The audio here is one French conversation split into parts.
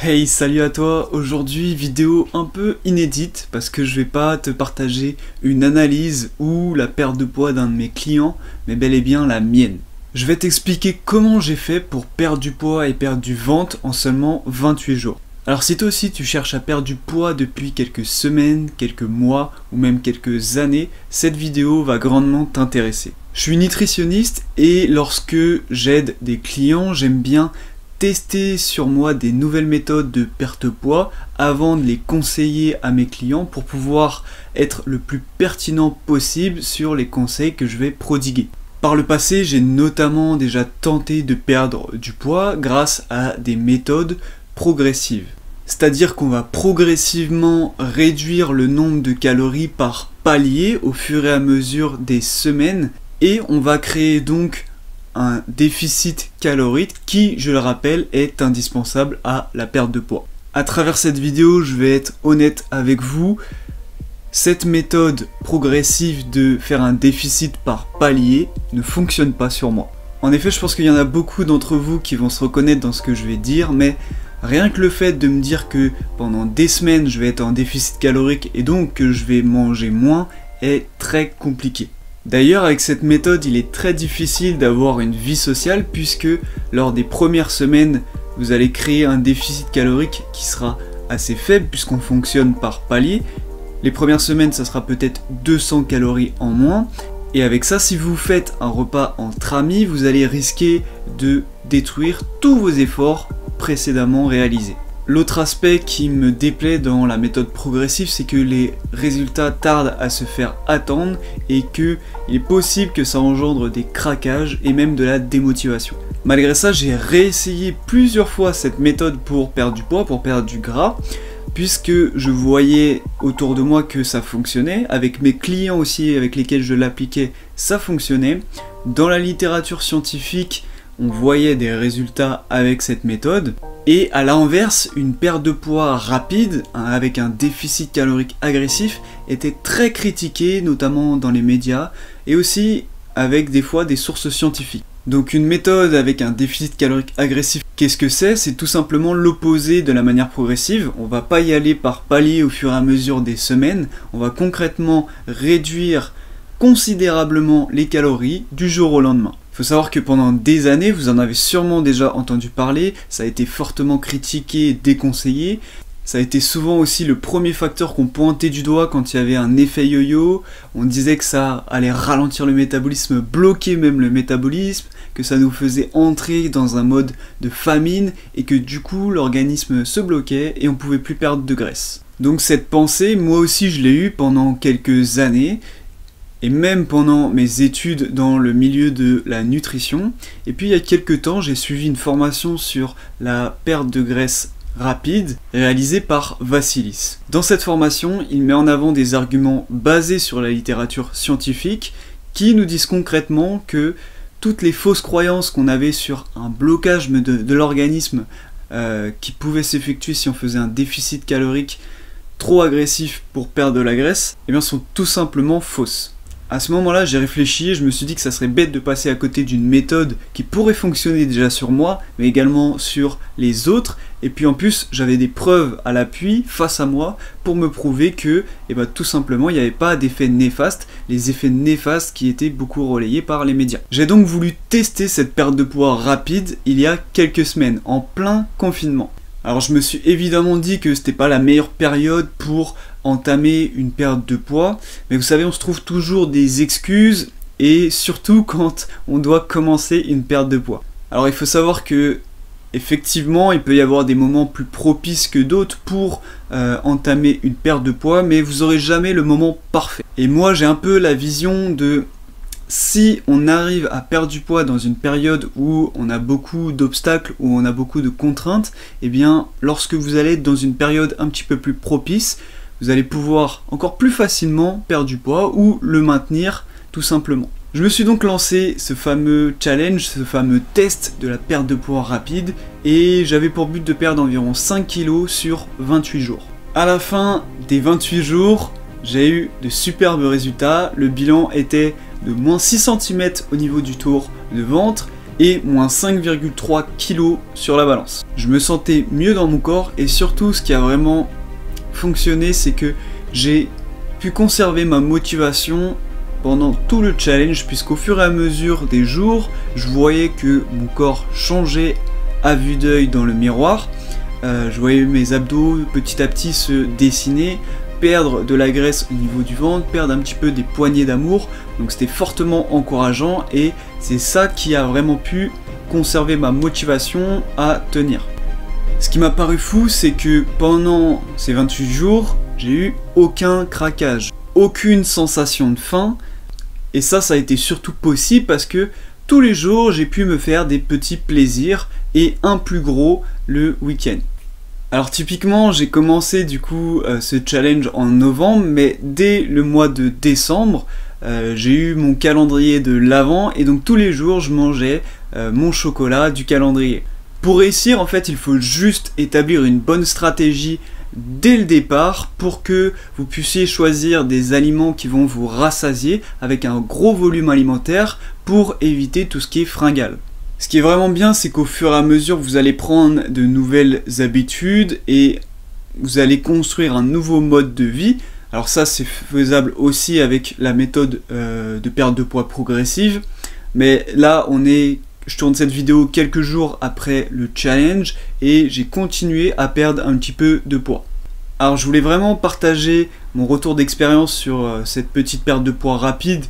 Hey, salut à toi. Aujourd'hui, vidéo un peu inédite parce que je vais pas te partager une analyse ou la perte de poids d'un de mes clients, mais bel et bien la mienne. Je vais t'expliquer comment j'ai fait pour perdre du poids et perdre du ventre en seulement 28 jours. Alors si toi aussi tu cherches à perdre du poids depuis quelques semaines, quelques mois ou même quelques années, cette vidéo va grandement t'intéresser. Je suis nutritionniste et lorsque j'aide des clients, j'aime bien tester sur moi des nouvelles méthodes de perte de poids avant de les conseiller à mes clients pour pouvoir être le plus pertinent possible sur les conseils que je vais prodiguer. Par le passé, j'ai notamment déjà tenté de perdre du poids grâce à des méthodes progressives. C'est-à-dire qu'on va progressivement réduire le nombre de calories par palier au fur et à mesure des semaines et on va créer donc un déficit calorique qui, je le rappelle, est indispensable à la perte de poids. À travers cette vidéo, je vais être honnête avec vous, cette méthode progressive de faire un déficit par palier ne fonctionne pas sur moi. En effet, je pense qu'il y en a beaucoup d'entre vous qui vont se reconnaître dans ce que je vais dire, mais rien que le fait de me dire que pendant des semaines, je vais être en déficit calorique et donc que je vais manger moins est très compliqué. D'ailleurs, avec cette méthode, il est très difficile d'avoir une vie sociale puisque lors des premières semaines, vous allez créer un déficit calorique qui sera assez faible puisqu'on fonctionne par palier. Les premières semaines, ça sera peut-être 200 calories en moins. Et avec ça, si vous faites un repas entre amis, vous allez risquer de détruire tous vos efforts précédemment réalisés. L'autre aspect qui me déplaît dans la méthode progressive, c'est que les résultats tardent à se faire attendre et qu'il est possible que ça engendre des craquages et même de la démotivation. Malgré ça, j'ai réessayé plusieurs fois cette méthode pour perdre du poids, pour perdre du gras, puisque je voyais autour de moi que ça fonctionnait, avec mes clients aussi avec lesquels je l'appliquais, ça fonctionnait. Dans la littérature scientifique, on voyait des résultats avec cette méthode. Et à l'inverse, une perte de poids rapide, avec un déficit calorique agressif, était très critiquée, notamment dans les médias, et aussi avec des fois des sources scientifiques. Donc une méthode avec un déficit calorique agressif, qu'est-ce que c'est? C'est tout simplement l'opposé de la manière progressive. On va pas y aller par palier au fur et à mesure des semaines, on va concrètement réduire considérablement les calories du jour au lendemain. Il faut savoir que pendant des années, vous en avez sûrement déjà entendu parler, ça a été fortement critiqué et déconseillé. Ça a été souvent aussi le premier facteur qu'on pointait du doigt quand il y avait un effet yo-yo. On disait que ça allait ralentir le métabolisme, bloquer même le métabolisme, que ça nous faisait entrer dans un mode de famine et que du coup l'organisme se bloquait et on pouvait plus perdre de graisse. Donc cette pensée, moi aussi je l'ai eue pendant quelques années. Et même pendant mes études dans le milieu de la nutrition. Et puis il y a quelques temps, j'ai suivi une formation sur la perte de graisse rapide réalisée par Vassilis. Dans cette formation, il met en avant des arguments basés sur la littérature scientifique qui nous disent concrètement que toutes les fausses croyances qu'on avait sur un blocage de l'organisme qui pouvait s'effectuer si on faisait un déficit calorique trop agressif pour perdre de la graisse, eh bien sont tout simplement fausses. À ce moment-là, j'ai réfléchi et je me suis dit que ça serait bête de passer à côté d'une méthode qui pourrait fonctionner déjà sur moi, mais également sur les autres. Et puis en plus, j'avais des preuves à l'appui face à moi pour me prouver que, tout simplement, il n'y avait pas d'effets néfastes, les effets néfastes qui étaient beaucoup relayés par les médias. J'ai donc voulu tester cette perte de poids rapide il y a quelques semaines, en plein confinement. Alors je me suis évidemment dit que c'était pas la meilleure période pour entamer une perte de poids, mais vous savez, on se trouve toujours des excuses, et surtout quand on doit commencer une perte de poids. Alors il faut savoir que, effectivement, il peut y avoir des moments plus propices que d'autres pour entamer une perte de poids, mais vous aurez jamais le moment parfait. Et moi j'ai un peu la vision de... Si on arrive à perdre du poids dans une période où on a beaucoup d'obstacles, où on a beaucoup de contraintes, eh bien lorsque vous allez être dans une période un petit peu plus propice, vous allez pouvoir encore plus facilement perdre du poids ou le maintenir tout simplement. Je me suis donc lancé ce fameux challenge, ce fameux test de la perte de poids rapide et j'avais pour but de perdre environ 5 kg sur 28 jours. À la fin des 28 jours, j'ai eu de superbes résultats. Le bilan était de moins 6 cm au niveau du tour de ventre et moins 5,3 kg sur la balance. Je me sentais mieux dans mon corps et surtout ce qui a vraiment fonctionné, c'est que j'ai pu conserver ma motivation pendant tout le challenge, puisqu'au fur et à mesure des jours, je voyais que mon corps changeait à vue d'œil dans le miroir. Je voyais mes abdos petit à petit se dessiner, perdre de la graisse au niveau du ventre, perdre un petit peu des poignées d'amour. Donc c'était fortement encourageant et c'est ça qui a vraiment pu conserver ma motivation à tenir. Ce qui m'a paru fou, c'est que pendant ces 28 jours, j'ai eu aucun craquage, aucune sensation de faim. Et ça a été surtout possible parce que tous les jours, j'ai pu me faire des petits plaisirs et un plus gros le week-end. Alors typiquement, j'ai commencé du coup ce challenge en novembre, mais dès le mois de décembre, j'ai eu mon calendrier de l'Avent et donc tous les jours, je mangeais mon chocolat du calendrier. Pour réussir, en fait, il faut juste établir une bonne stratégie dès le départ pour que vous puissiez choisir des aliments qui vont vous rassasier avec un gros volume alimentaire pour éviter tout ce qui est fringale. Ce qui est vraiment bien, c'est qu'au fur et à mesure, vous allez prendre de nouvelles habitudes et vous allez construire un nouveau mode de vie. Alors ça, c'est faisable aussi avec la méthode de perte de poids progressive. Mais là, je tourne cette vidéo quelques jours après le challenge et j'ai continué à perdre un petit peu de poids. Alors je voulais vraiment partager mon retour d'expérience sur cette petite perte de poids rapide,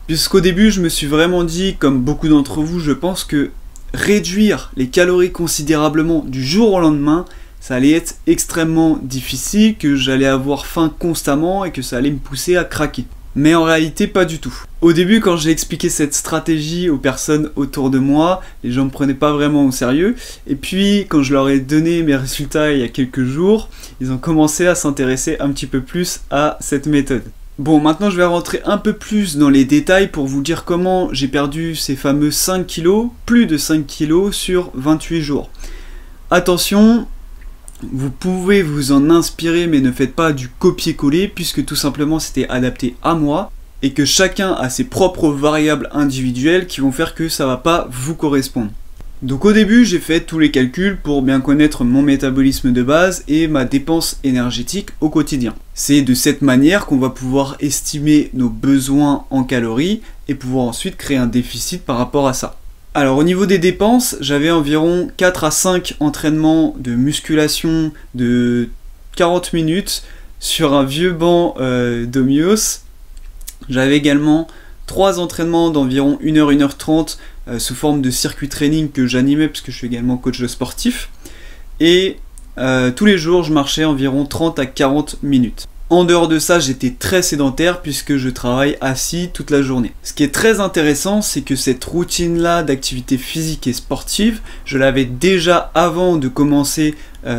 puisqu'au début je me suis vraiment dit, comme beaucoup d'entre vous je pense, que réduire les calories considérablement du jour au lendemain, ça allait être extrêmement difficile, que j'allais avoir faim constamment et que ça allait me pousser à craquer. Mais en réalité, pas du tout. Au début, quand j'ai expliqué cette stratégie aux personnes autour de moi, les gens ne me prenaient pas vraiment au sérieux. Et puis, quand je leur ai donné mes résultats il y a quelques jours, ils ont commencé à s'intéresser un petit peu plus à cette méthode. Bon, maintenant je vais rentrer un peu plus dans les détails pour vous dire comment j'ai perdu ces fameux 5 kilos, plus de 5 kilos sur 28 jours. Attention, vous pouvez vous en inspirer, mais ne faites pas du copier-coller, puisque tout simplement c'était adapté à moi, et que chacun a ses propres variables individuelles qui vont faire que ça va pas vous correspondre. Donc au début, j'ai fait tous les calculs pour bien connaître mon métabolisme de base et ma dépense énergétique au quotidien. C'est de cette manière qu'on va pouvoir estimer nos besoins en calories et pouvoir ensuite créer un déficit par rapport à ça. Alors au niveau des dépenses, j'avais environ 4 à 5 entraînements de musculation de 40 minutes sur un vieux banc d'Omios. J'avais également 3 entraînements d'environ 1h, 1h30 sous forme de circuit training que j'animais puisque je suis également coach sportif. Et tous les jours, je marchais environ 30 à 40 minutes. En dehors de ça, j'étais très sédentaire puisque je travaille assis toute la journée. Ce qui est très intéressant, c'est que cette routine-là d'activité physique et sportive, je l'avais déjà avant de commencer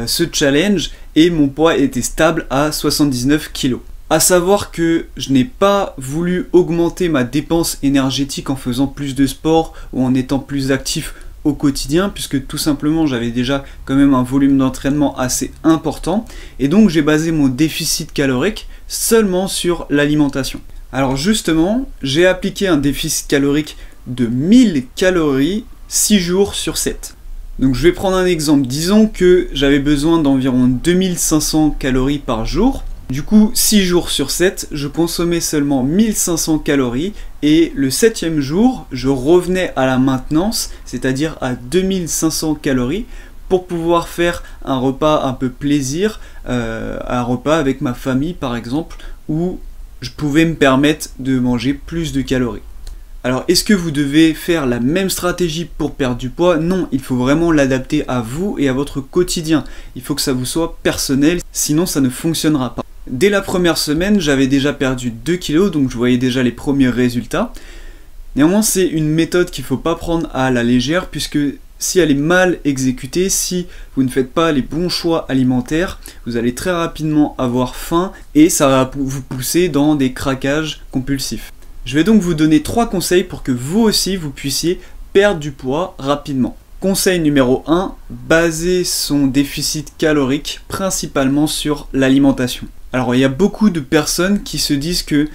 ce challenge et mon poids était stable à 79 kg. À savoir que je n'ai pas voulu augmenter ma dépense énergétique en faisant plus de sport ou en étant plus actif au quotidien, puisque tout simplement j'avais déjà quand même un volume d'entraînement assez important, et donc j'ai basé mon déficit calorique seulement sur l'alimentation. Alors justement, j'ai appliqué un déficit calorique de 1000 calories 6 jours sur 7. Donc je vais prendre un exemple, disons que j'avais besoin d'environ 2500 calories par jour. Du coup, 6 jours sur 7, je consommais seulement 1500 calories et le 7e jour, je revenais à la maintenance, c'est-à-dire à 2500 calories pour pouvoir faire un repas un peu plaisir, un repas avec ma famille par exemple, où je pouvais me permettre de manger plus de calories. Alors, est-ce que vous devez faire la même stratégie pour perdre du poids? Non, il faut vraiment l'adapter à vous et à votre quotidien. Il faut que ça vous soit personnel, sinon ça ne fonctionnera pas. Dès la première semaine, j'avais déjà perdu 2 kg, donc je voyais déjà les premiers résultats. Néanmoins, c'est une méthode qu'il ne faut pas prendre à la légère, puisque si elle est mal exécutée, si vous ne faites pas les bons choix alimentaires, vous allez très rapidement avoir faim et ça va vous pousser dans des craquages compulsifs. Je vais donc vous donner 3 conseils pour que vous aussi vous puissiez perdre du poids rapidement. Conseil numéro 1, baser son déficit calorique principalement sur l'alimentation. Alors il y a beaucoup de personnes qui se disent que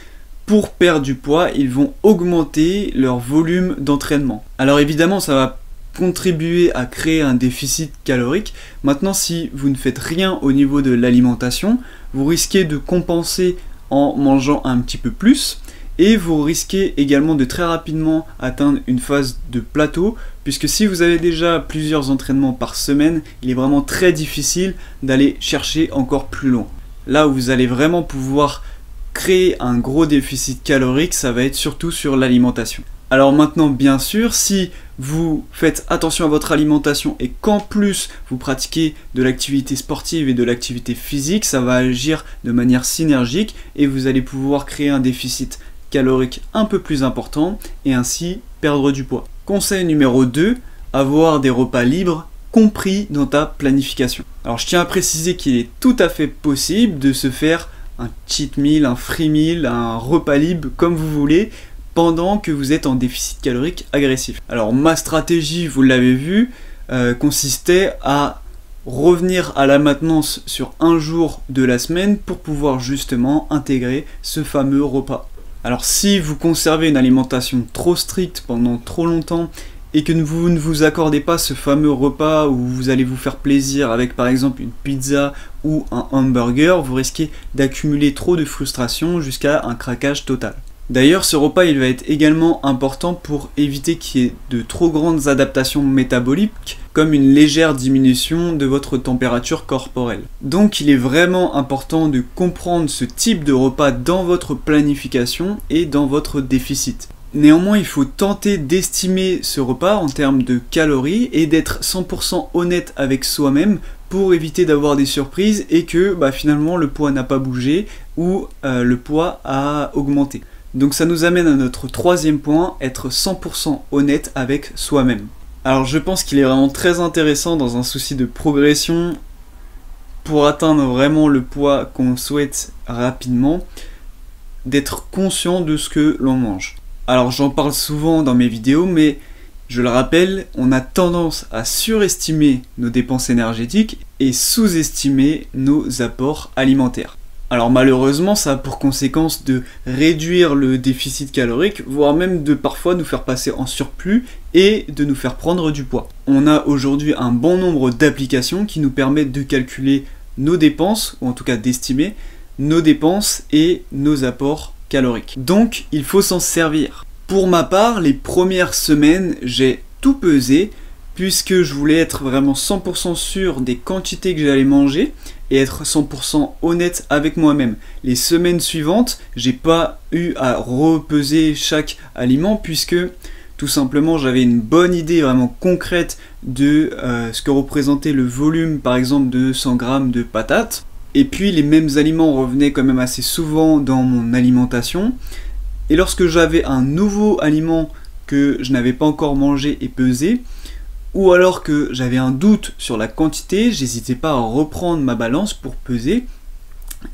pour perdre du poids, ils vont augmenter leur volume d'entraînement. Alors évidemment, ça va contribuer à créer un déficit calorique. Maintenant, si vous ne faites rien au niveau de l'alimentation, vous risquez de compenser en mangeant un petit peu plus, et vous risquez également de très rapidement atteindre une phase de plateau, puisque si vous avez déjà plusieurs entraînements par semaine, il est vraiment très difficile d'aller chercher encore plus loin. Là où vous allez vraiment pouvoir créer un gros déficit calorique, ça va être surtout sur l'alimentation. Alors maintenant, bien sûr, si vous faites attention à votre alimentation et qu'en plus vous pratiquez de l'activité sportive et de l'activité physique, ça va agir de manière synergique et vous allez pouvoir créer un déficit calorique un peu plus important et ainsi perdre du poids. Conseil numéro 2, avoir des repas libres compris dans ta planification. Alors je tiens à préciser qu'il est tout à fait possible de se faire un cheat meal, un free meal, un repas libre comme vous voulez pendant que vous êtes en déficit calorique agressif. Alors ma stratégie, vous l'avez vu, consistait à revenir à la maintenance sur un jour de la semaine pour pouvoir justement intégrer ce fameux repas. Alors si vous conservez une alimentation trop stricte pendant trop longtemps et que vous ne vous accordez pas ce fameux repas où vous allez vous faire plaisir avec par exemple une pizza ou un hamburger, vous risquez d'accumuler trop de frustration jusqu'à un craquage total. D'ailleurs, ce repas il va être également important pour éviter qu'il y ait de trop grandes adaptations métaboliques, comme une légère diminution de votre température corporelle. Donc il est vraiment important de comprendre ce type de repas dans votre planification et dans votre déficit. Néanmoins, il faut tenter d'estimer ce repas en termes de calories et d'être 100% honnête avec soi-même pour éviter d'avoir des surprises et que finalement le poids n'a pas bougé ou le poids a augmenté. Donc ça nous amène à notre troisième point, être 100% honnête avec soi-même. Alors je pense qu'il est vraiment très intéressant dans un souci de progression pour atteindre vraiment le poids qu'on souhaite rapidement, d'être conscient de ce que l'on mange. Alors j'en parle souvent dans mes vidéos, mais je le rappelle, on a tendance à surestimer nos dépenses énergétiques et sous-estimer nos apports alimentaires. Alors malheureusement, ça a pour conséquence de réduire le déficit calorique, voire même de parfois nous faire passer en surplus et de nous faire prendre du poids. On a aujourd'hui un bon nombre d'applications qui nous permettent de calculer nos dépenses, ou en tout cas d'estimer nos dépenses et nos apports caloriques. Donc il faut s'en servir. Pour ma part, les premières semaines, j'ai tout pesé, puisque je voulais être vraiment 100% sûr des quantités que j'allais manger et être 100% honnête avec moi-même. Les semaines suivantes, j'ai pas eu à repeser chaque aliment puisque tout simplement j'avais une bonne idée vraiment concrète de ce que représentait le volume par exemple de 100 grammes de patates. Et puis les mêmes aliments revenaient quand même assez souvent dans mon alimentation. Et lorsque j'avais un nouveau aliment que je n'avais pas encore mangé et pesé, ou alors que j'avais un doute sur la quantité, j'hésitais pas à reprendre ma balance pour peser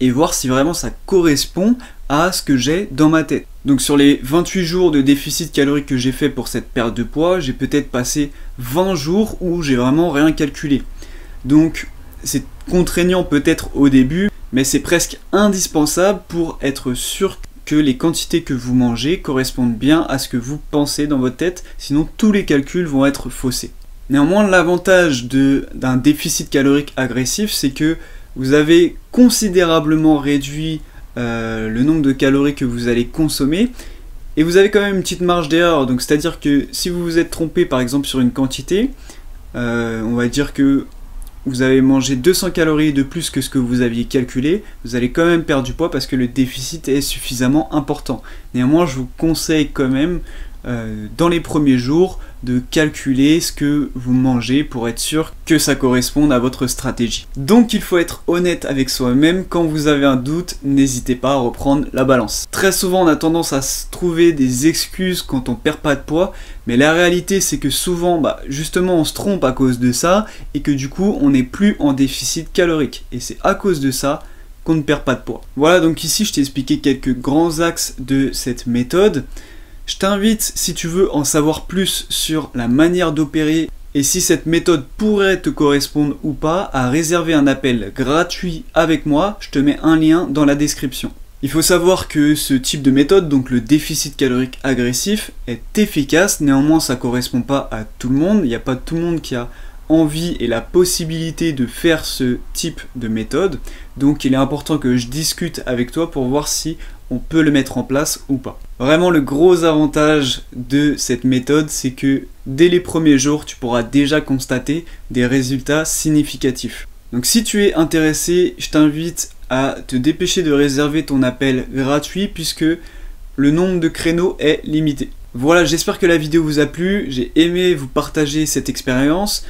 et voir si vraiment ça correspond à ce que j'ai dans ma tête. Donc sur les 28 jours de déficit calorique que j'ai fait pour cette perte de poids, j'ai peut-être passé 20 jours où j'ai vraiment rien calculé. Donc c'est contraignant peut-être au début, mais c'est presque indispensable pour être sûr que les quantités que vous mangez correspondent bien à ce que vous pensez dans votre tête, sinon tous les calculs vont être faussés. Néanmoins, l'avantage d'un déficit calorique agressif, c'est que vous avez considérablement réduit le nombre de calories que vous allez consommer et vous avez quand même une petite marge d'erreur. Donc c'est-à-dire que si vous vous êtes trompé par exemple sur une quantité, on va dire que vous avez mangé 200 calories de plus que ce que vous aviez calculé, vous allez quand même perdre du poids parce que le déficit est suffisamment important. Néanmoins, je vous conseille quand même dans les premiers jours de calculer ce que vous mangez pour être sûr que ça corresponde à votre stratégie. Donc il faut être honnête avec soi-même. Quand vous avez un doute, n'hésitez pas à reprendre la balance. Très souvent on a tendance à se trouver des excuses quand on perd pas de poids, mais la réalité c'est que souvent justement on se trompe à cause de ça et que du coup on n'est plus en déficit calorique et c'est à cause de ça qu'on ne perd pas de poids. Voilà, donc ici je t'ai expliqué quelques grands axes de cette méthode. Je t'invite, si tu veux en savoir plus sur la manière d'opérer et si cette méthode pourrait te correspondre ou pas, à réserver un appel gratuit avec moi. Je te mets un lien dans la description. Il faut savoir que ce type de méthode, donc le déficit calorique agressif, est efficace, néanmoins ça ne correspond pas à tout le monde, il n'y a pas tout le monde qui a envie et la possibilité de faire ce type de méthode, donc il est important que je discute avec toi pour voir si on peut le mettre en place ou pas. Vraiment le gros avantage de cette méthode, c'est que dès les premiers jours, tu pourras déjà constater des résultats significatifs. Donc si tu es intéressé, je t'invite à te dépêcher de réserver ton appel gratuit puisque le nombre de créneaux est limité. Voilà, j'espère que la vidéo vous a plu, j'ai aimé vous partager cette expérience.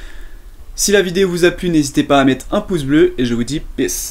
Si la vidéo vous a plu, n'hésitez pas à mettre un pouce bleu et je vous dis peace.